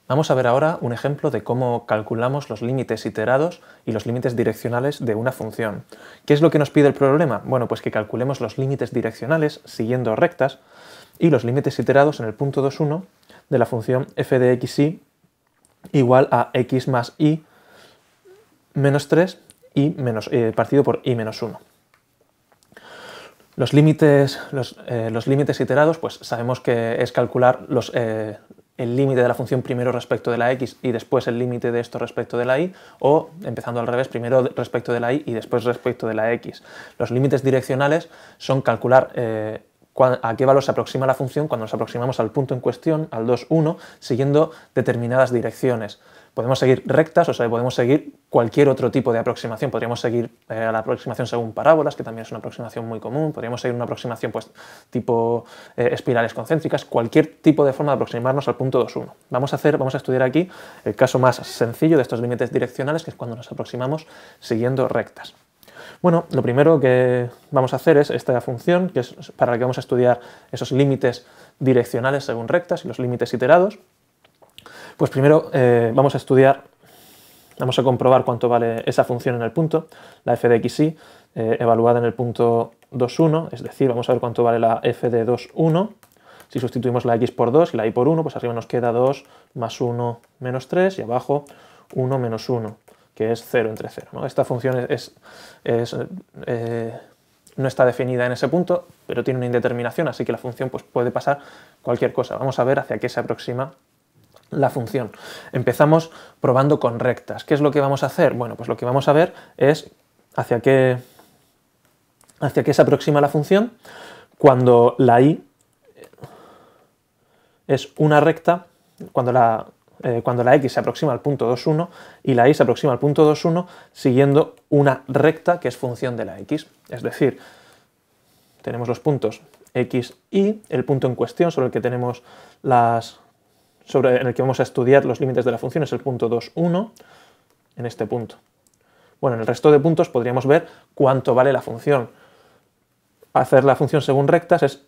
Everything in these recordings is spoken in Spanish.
Vamos a ver ahora un ejemplo de cómo calculamos los límites iterados y los límites direccionales de una función. ¿Qué es lo que nos pide el problema? Bueno, pues que calculemos los límites direccionales siguiendo rectas y los límites iterados en el punto 2,1 de la función f de xy igual a x más y menos 3 y partido por y menos 1. Los límites iterados, pues sabemos que es calcular el límite de la función primero respecto de la x y después el límite de esto respecto de la y, o empezando al revés, primero respecto de la y después respecto de la x. Los límites direccionales son calcular a qué valor se aproxima la función cuando nos aproximamos al punto en cuestión, al 2,1, siguiendo determinadas direcciones. Podemos seguir rectas, o sea, podemos seguir cualquier otro tipo de aproximación. Podríamos seguir la aproximación según parábolas, que también es una aproximación muy común. Podríamos seguir una aproximación pues, tipo espirales concéntricas, cualquier tipo de forma de aproximarnos al punto 2,1. Vamos a estudiar aquí el caso más sencillo de estos límites direccionales, que es cuando nos aproximamos siguiendo rectas. Bueno, lo primero que vamos a hacer es esta función, que es para la que vamos a estudiar esos límites direccionales según rectas y los límites iterados. Pues primero vamos a comprobar cuánto vale esa función en el punto, la f de xy, evaluada en el punto 2,1, es decir, vamos a ver cuánto vale la f de 2,1. Si sustituimos la x por 2 y la y por 1, pues arriba nos queda 2 más 1 menos 3 y abajo 1 menos 1, que es 0 entre 0, ¿no? Esta función no está definida en ese punto, pero tiene una indeterminación, así que la función pues, puede pasar cualquier cosa. Vamos a ver hacia qué se aproxima la función. Empezamos probando con rectas. ¿Qué es lo que vamos a hacer? Bueno, pues lo que vamos a ver es hacia qué se aproxima la función cuando la y es una recta, cuando la x se aproxima al punto 2,1 y la y se aproxima al punto 2,1 siguiendo una recta que es función de la x. Es decir, tenemos los puntos x, y, el punto en cuestión sobre el que tenemos en el que vamos a estudiar los límites de la función es el punto 2,1, en este punto. Bueno, en el resto de puntos podríamos ver cuánto vale la función. Hacer la función según rectas es,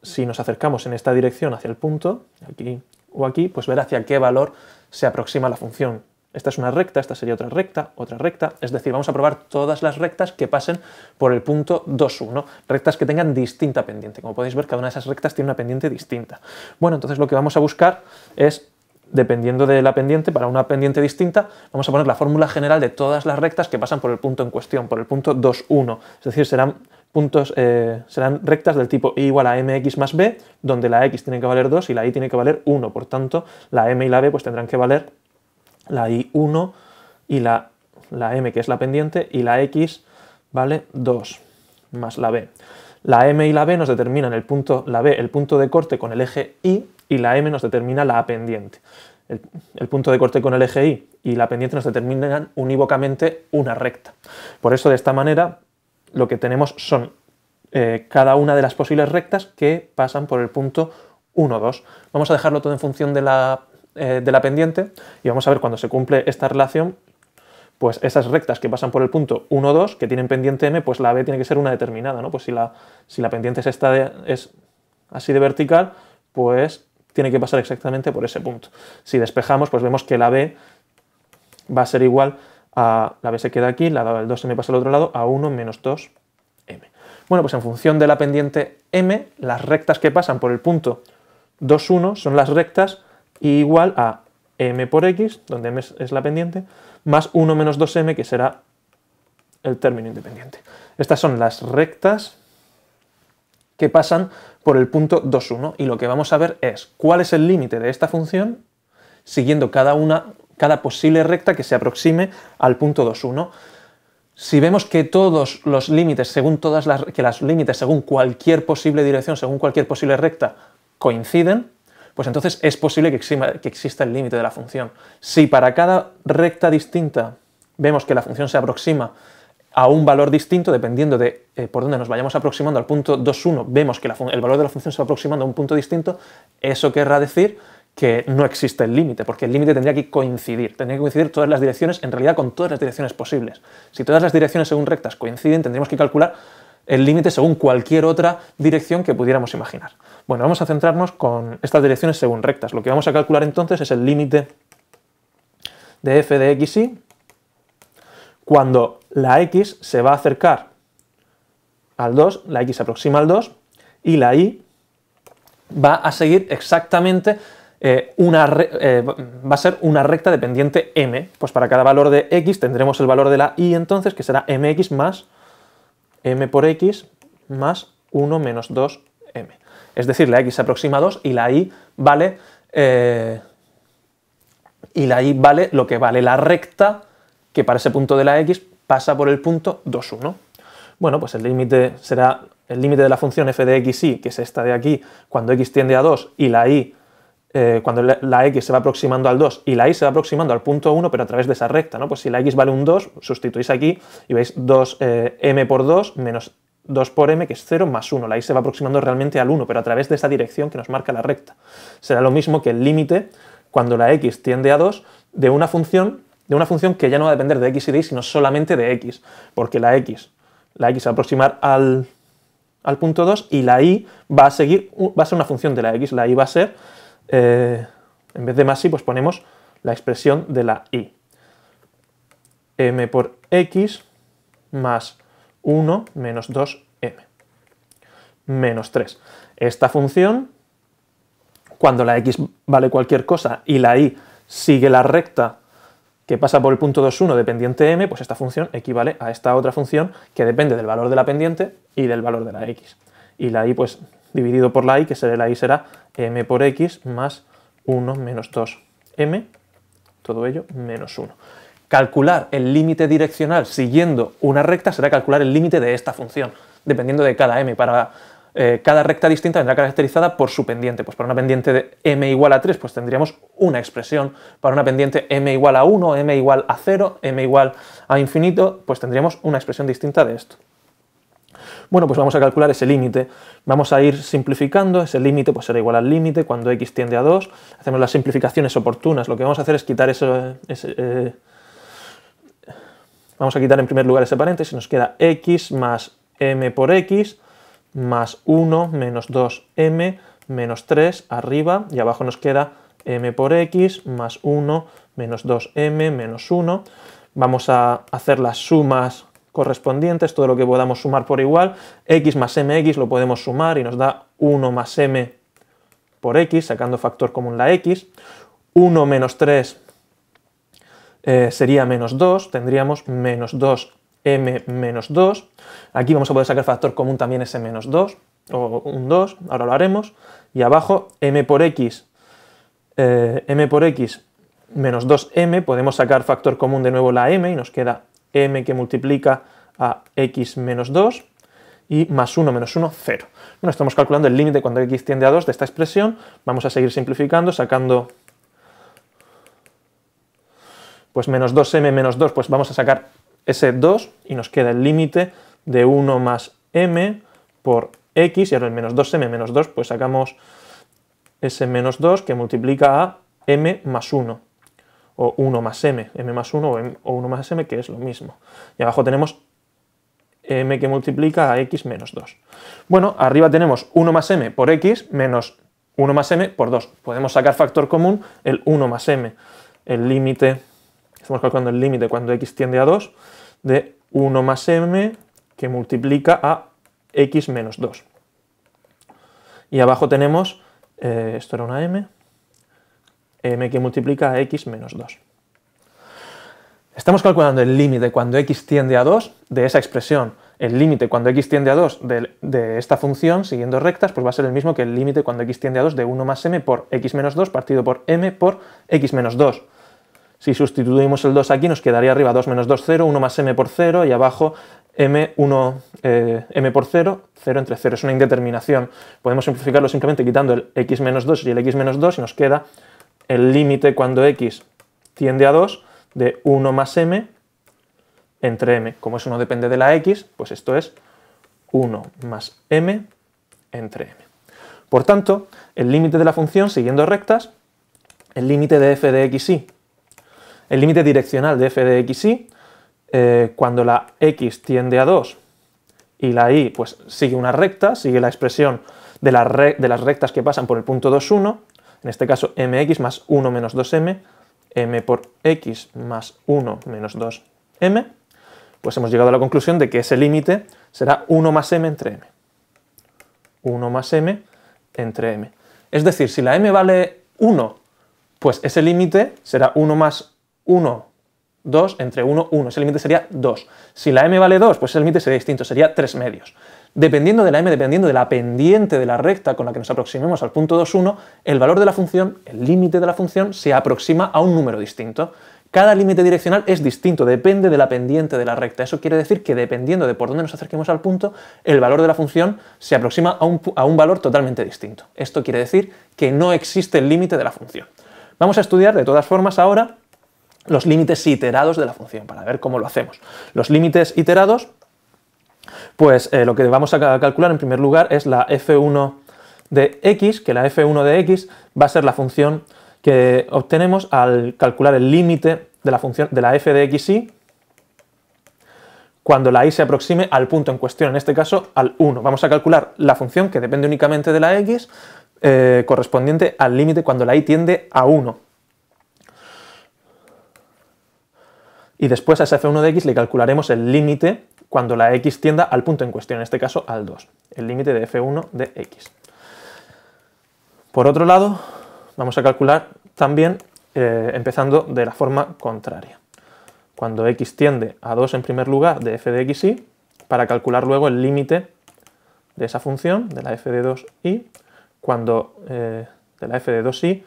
si nos acercamos en esta dirección hacia el punto, aquí o aquí, pues ver hacia qué valor se aproxima la función. Esta es una recta, esta sería otra recta, es decir, vamos a probar todas las rectas que pasen por el punto 2,1, rectas que tengan distinta pendiente. Como podéis ver, cada una de esas rectas tiene una pendiente distinta. Bueno, entonces lo que vamos a buscar es, dependiendo de la pendiente, para una pendiente distinta, vamos a poner la fórmula general de todas las rectas que pasan por el punto en cuestión, por el punto 2,1, es decir, serán rectas del tipo y igual a mx más b, donde la x tiene que valer 2 y la y tiene que valer 1, por tanto, la m y la b pues tendrán que valer la y1 y la m, que es la pendiente, y la x vale 2 más la b. La m y la b nos determinan el punto de corte con el eje y la m nos determina la pendiente. El punto de corte con el eje y la pendiente nos determinan unívocamente una recta. Por eso, de esta manera, lo que tenemos son cada una de las posibles rectas que pasan por el punto 1, 2. Vamos a dejarlo todo en función de la pendiente y vamos a ver cuando se cumple esta relación, pues esas rectas que pasan por el punto 1, 2, que tienen pendiente m, pues la b tiene que ser una determinada, ¿no? Pues si la pendiente es así de vertical, pues tiene que pasar exactamente por ese punto. Si despejamos, pues vemos que la b va a ser igual a, la b se queda aquí, el 2m pasa al otro lado, a 1 menos 2m. Bueno, pues en función de la pendiente m, las rectas que pasan por el punto 2,1 son las rectas igual a m por x, donde m es la pendiente, más 1 menos 2m, que será el término independiente. Estas son las rectas que pasan por el punto 2,1 y lo que vamos a ver es cuál es el límite de esta función siguiendo cada posible recta que se aproxime al punto 2,1. Si vemos que todos los límites, según cualquier posible dirección, según cualquier posible recta, coinciden, pues entonces es posible que exista el límite de la función. Si para cada recta distinta vemos que la función se aproxima a un valor distinto, dependiendo de por dónde nos vayamos aproximando al punto 2,1, vemos que el valor de la función se va aproximando a un punto distinto, eso querrá decir que no existe el límite, porque el límite tendría que coincidir todas las direcciones, en realidad con todas las direcciones posibles. Si todas las direcciones según rectas coinciden, tendríamos que calcular el límite según cualquier otra dirección que pudiéramos imaginar. Bueno, vamos a centrarnos con estas direcciones según rectas. Lo que vamos a calcular entonces es el límite de f de xy cuando la x se va a acercar al 2, la x se aproxima al 2, y la y va a seguir exactamente, va a ser una recta dependiente m. Pues para cada valor de x tendremos el valor de la y entonces, que será mx más m por x más 1 menos 2m. Es decir, la x se aproxima a 2 y la y vale lo que vale la recta que para ese punto de la x pasa por el punto 2, 1. Bueno, pues el límite será el límite de la función f de xy, que es esta de aquí, cuando x tiende a 2 y la y, cuando la x se va aproximando al 2 y la y se va aproximando al punto 1, pero a través de esa recta, ¿no? Pues si la x vale un 2, sustituís aquí y veis 2m por 2 menos 2 por m, que es 0, más 1. La y se va aproximando realmente al 1, pero a través de esa dirección que nos marca la recta. Será lo mismo que el límite cuando la x tiende a 2 de una función que ya no va a depender de x y de y, sino solamente de x, porque la x se va a aproximar al punto 2 y la y va a ser una función de la x. La y va a ser, en vez de más y, pues ponemos la expresión de la y. M por x más 1 menos 2m menos 3. Esta función, cuando la x vale cualquier cosa y la y sigue la recta que pasa por el punto 2, 1 dependiente m, pues esta función equivale a esta otra función que depende del valor de la pendiente y del valor de la x. Y la y, pues dividido por la y, que la y será m por x más 1 menos 2m, todo ello menos 1. Calcular el límite direccional siguiendo una recta será calcular el límite de esta función, dependiendo de cada m. Para cada recta distinta vendrá caracterizada por su pendiente. Pues para una pendiente de m igual a 3, pues tendríamos una expresión. Para una pendiente m igual a 1, m igual a 0, m igual a infinito, pues tendríamos una expresión distinta de esto. Bueno, pues vamos a calcular ese límite. Vamos a ir simplificando. Ese límite pues será igual al límite cuando x tiende a 2. Hacemos las simplificaciones oportunas. Lo que vamos a hacer es quitar vamos a quitar en primer lugar ese paréntesis. Nos queda x más m por x más 1 menos 2m menos 3 arriba, y abajo nos queda m por x más 1 menos 2m menos 1. Vamos a hacer las sumas correspondientes, todo lo que podamos sumar por igual. X más mx lo podemos sumar y nos da 1 más m por x, sacando factor común la x. 1 menos 3 sería menos 2, tendríamos menos 2m menos 2. Aquí vamos a poder sacar factor común también ese menos 2, o un 2, ahora lo haremos. Y abajo m por x menos 2m, podemos sacar factor común de nuevo la m y nos queda m que multiplica a x menos 2 y más 1 menos 1, 0. Bueno, estamos calculando el límite cuando x tiende a 2 de esta expresión. Vamos a seguir simplificando, sacando pues menos 2m menos 2, pues vamos a sacar ese 2 y nos queda el límite de 1 más m por x, y ahora el menos 2m menos 2, pues sacamos ese menos 2 que multiplica a m más 1, o 1 más m más 1 o 1 más m, que es lo mismo. Y abajo tenemos m que multiplica a x menos 2. Bueno, arriba tenemos 1 más m por x menos 1 más m por 2. Podemos sacar factor común el 1 más m. El límite, estamos calculando el límite cuando x tiende a 2, de 1 más m que multiplica a x menos 2. Y abajo tenemos, esto era una m que multiplica a x menos 2. Estamos calculando el límite cuando x tiende a 2 de esa expresión. El límite cuando x tiende a 2 de esta función, siguiendo rectas, pues va a ser el mismo que el límite cuando x tiende a 2 de 1 más m por x menos 2 partido por m por x menos 2. Si sustituimos el 2 aquí, nos quedaría arriba 2 menos 2, 0, 1 más m por 0, y abajo m por 0, 0 entre 0. Es una indeterminación. Podemos simplificarlo simplemente quitando el x menos 2 y el x menos 2, y nos queda el límite cuando x tiende a 2 de 1 más m entre m. Como eso no depende de la x, pues esto es 1 más m entre m. Por tanto, el límite de la función, siguiendo rectas, el límite de f de xy, el límite direccional de f de xy, cuando la x tiende a 2 y la y pues sigue una recta, sigue la expresión de las rectas que pasan por el punto 2, 1, en este caso mx más 1 menos 2m, m por x más 1 menos 2m, pues hemos llegado a la conclusión de que ese límite será 1 más m entre m. 1 más m entre m. Es decir, si la m vale 1, pues ese límite será 1 más 1, 2 entre 1, 1. Ese límite sería 2. Si la m vale 2, pues el límite sería distinto, sería 3 medios. Dependiendo de la m, dependiendo de la pendiente de la recta con la que nos aproximemos al punto 2, 1, el valor de la función, el límite de la función, se aproxima a un número distinto. Cada límite direccional es distinto, depende de la pendiente de la recta. Eso quiere decir que dependiendo de por dónde nos acerquemos al punto, el valor de la función se aproxima a un valor totalmente distinto. Esto quiere decir que no existe el límite de la función. Vamos a estudiar de todas formas ahora los límites iterados de la función, para ver cómo lo hacemos. Los límites iterados, pues lo que vamos a calcular en primer lugar es la f1 de x, que la f1 de x va a ser la función que obtenemos al calcular el límite de la función de la f de xy cuando la y se aproxime al punto en cuestión, en este caso al 1. Vamos a calcular la función que depende únicamente de la x correspondiente al límite cuando la y tiende a 1. Y después a esa f1 de x le calcularemos el límite cuando la x tienda al punto en cuestión, en este caso al 2, el límite de f1 de x. Por otro lado, vamos a calcular también empezando de la forma contraria. Cuando x tiende a 2 en primer lugar de f de xy, para calcular luego el límite de esa función, de la f de 2y, de la f de 2y,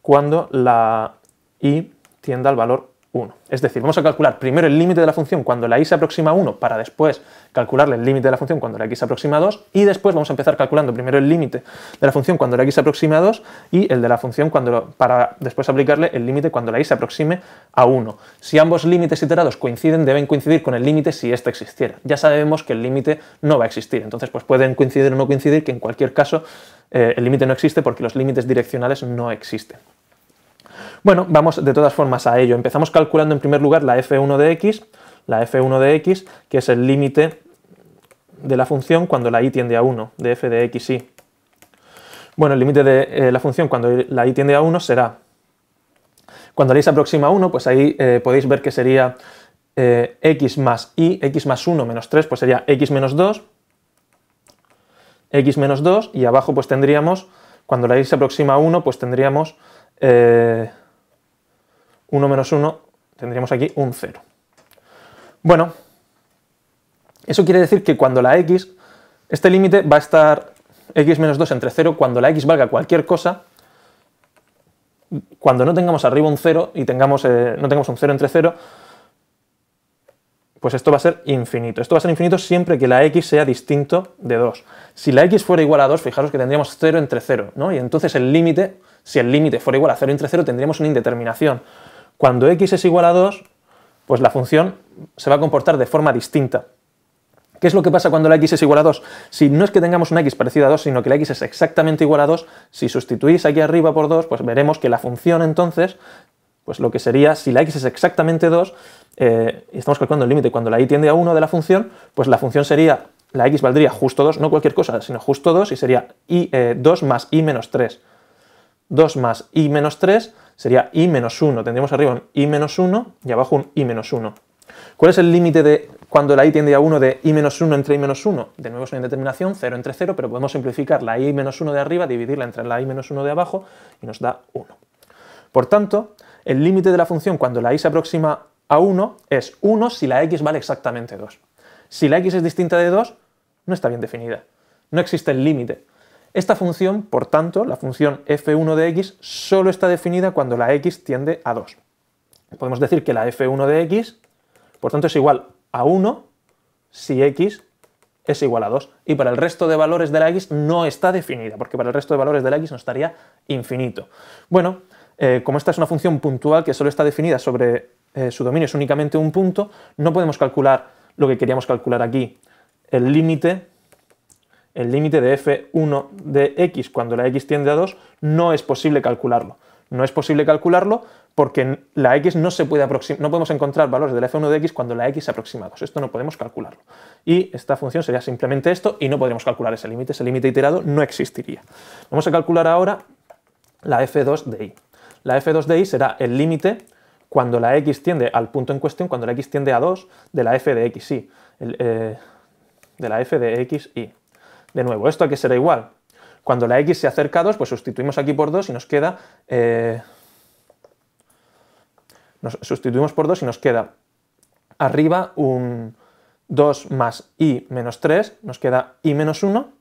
cuando la y tienda al valor 1. Es decir, vamos a calcular primero el límite de la función cuando la y se aproxima a 1 para después calcularle el límite de la función cuando la x se aproxima a 2 y después vamos a empezar calculando primero el límite de la función cuando la x se aproxime a 2 y el de la función para después aplicarle el límite cuando la y se aproxime a 1. Si ambos límites iterados coinciden, deben coincidir con el límite si éste existiera. Ya sabemos que el límite no va a existir, entonces pues pueden coincidir o no coincidir, que en cualquier caso el límite no existe porque los límites direccionales no existen. Bueno, vamos de todas formas a ello. Empezamos calculando en primer lugar la f1 de x, que es el límite de la función cuando la y tiende a 1, de f de xy. Bueno, el límite de la función cuando la y tiende a 1 será, cuando la y se aproxima a 1, pues ahí podéis ver que sería x más y, x más 1 menos 3, pues sería x menos 2, y abajo pues tendríamos, cuando la y se aproxima a 1, pues tendríamos 1 menos 1, tendríamos aquí un 0. Bueno, eso quiere decir que cuando la x, este límite va a estar x menos 2 entre 0, cuando la x valga cualquier cosa, cuando no tengamos arriba un 0 y no tengamos un 0 entre 0, pues esto va a ser infinito. Esto va a ser infinito siempre que la x sea distinto de 2. Si la x fuera igual a 2, fijaros que tendríamos 0 entre 0, ¿no? Y entonces el límite, si el límite fuera igual a 0 entre 0, tendríamos una indeterminación. Cuando x es igual a 2, pues la función se va a comportar de forma distinta. ¿Qué es lo que pasa cuando la x es igual a 2? Si no es que tengamos una x parecida a 2, sino que la x es exactamente igual a 2, si sustituís aquí arriba por 2, pues veremos que la función entonces, pues lo que sería, si la x es exactamente 2, y estamos calculando el límite cuando la y tiende a 1 de la función, pues la función sería, la x valdría justo 2, no cualquier cosa, sino justo 2, y sería 2 más y menos 3. 2 más y menos 3 sería y menos 1. Tendríamos arriba un y menos 1 y abajo un y menos 1. ¿Cuál es el límite de cuando la y tiende a 1 de y menos 1 entre y menos 1? De nuevo es una indeterminación, 0 entre 0, pero podemos simplificar la y menos 1 de arriba, dividirla entre la y menos 1 de abajo y nos da 1. Por tanto, el límite de la función cuando la y se aproxima a 1 es 1 si la x vale exactamente 2. Si la x es distinta de 2, no está bien definida. No existe el límite. Esta función, por tanto, la función f1 de x, solo está definida cuando la x tiende a 2. Podemos decir que la f1 de x, por tanto, es igual a 1 si x es igual a 2. Y para el resto de valores de la x no está definida, porque para el resto de valores de la x nos estaría infinito. Bueno, como esta es una función puntual que solo está definida sobre su dominio, es únicamente un punto, no podemos calcular lo que queríamos calcular aquí, el límite de f1 de x cuando la x tiende a 2, no es posible calcularlo. No es posible calcularlo porque la x no se puede aproximar, no podemos encontrar valores del f1 de x cuando la x se aproxima a 2. Esto no podemos calcularlo. Y esta función sería simplemente esto y no podríamos calcular ese límite iterado no existiría. Vamos a calcular ahora la f2 de y. La f2 de y será el límite cuando la x tiende al punto en cuestión, cuando la x tiende a 2 de la f de xy. De la f de xy. De nuevo, ¿esto a qué será igual? Cuando la x se acerca a 2, pues sustituimos aquí por 2 y nos queda... sustituimos por 2 y nos queda arriba un 2 más y menos 3, nos queda y menos 1,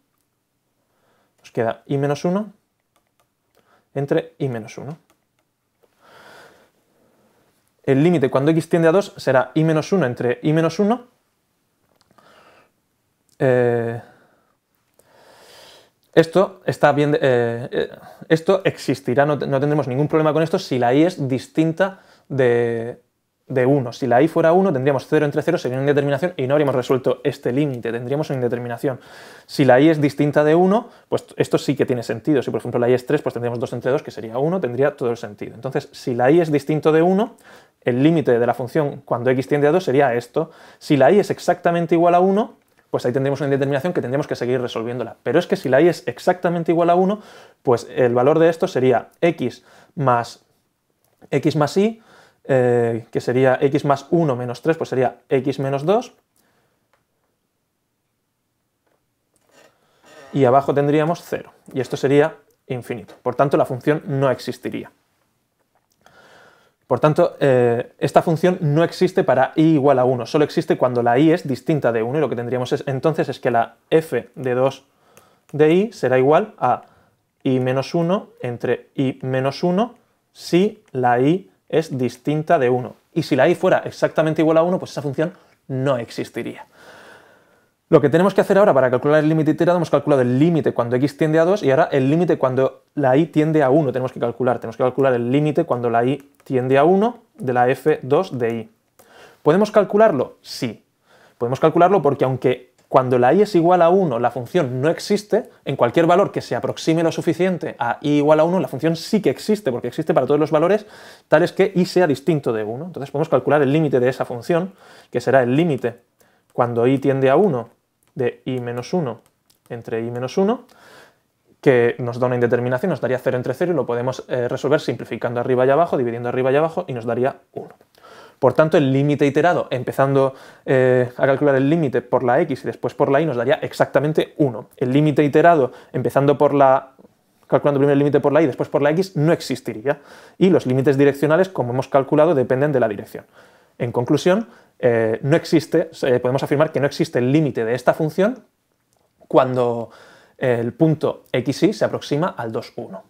nos queda y menos 1 entre y menos 1. El límite cuando x tiende a 2 será y menos 1 entre y menos 1. Esto está bien, esto existirá, no tendremos ningún problema con esto si la y es distinta de 1. Si la y fuera 1 tendríamos 0 entre 0, sería una indeterminación y no habríamos resuelto este límite, tendríamos una indeterminación. Si la y es distinta de 1, pues esto sí que tiene sentido. Si por ejemplo la y es 3, pues tendríamos 2 entre 2, que sería 1, tendría todo el sentido. Entonces, si la y es distinto de 1, el límite de la función cuando x tiende a 2 sería esto. Si la y es exactamente igual a 1, pues ahí tendríamos una indeterminación que tendríamos que seguir resolviéndola. Pero es que si la y es exactamente igual a 1, pues el valor de esto sería x más y, que sería x más 1 menos 3, pues sería x menos 2. Y abajo tendríamos 0. Y esto sería infinito. Por tanto, la función no existiría. Por tanto, esta función no existe para y igual a 1, solo existe cuando la y es distinta de 1 y lo que tendríamos entonces es que la f de 2 de y será igual a y menos 1 entre y menos 1 si la y es distinta de 1. Y si la y fuera exactamente igual a 1, pues esa función no existiría. Lo que tenemos que hacer ahora para calcular el límite iterado, hemos calculado el límite cuando x tiende a 2 y ahora el límite cuando la y tiende a 1 tenemos que calcular el límite cuando la y tiende a 1 de la f2 de y. ¿Podemos calcularlo? Sí. Podemos calcularlo porque aunque cuando la y es igual a 1 la función no existe, en cualquier valor que se aproxime lo suficiente a y igual a 1 la función sí que existe, porque existe para todos los valores tales que y sea distinto de 1. Entonces podemos calcular el límite de esa función, que será el límite cuando y tiende a 1 de y menos 1 entre y menos 1, que nos da una indeterminación, nos daría 0 entre 0 y lo podemos resolver simplificando arriba y abajo, dividiendo arriba y abajo y nos daría 1. Por tanto, el límite iterado, empezando a calcular el límite por la x y después por la y, nos daría exactamente 1. El límite iterado, empezando por calculando primero el límite por la y, después por la x, no existiría. Y los límites direccionales, como hemos calculado, dependen de la dirección. En conclusión, podemos afirmar que no existe el límite de esta función cuando el punto xy se aproxima al 2,1.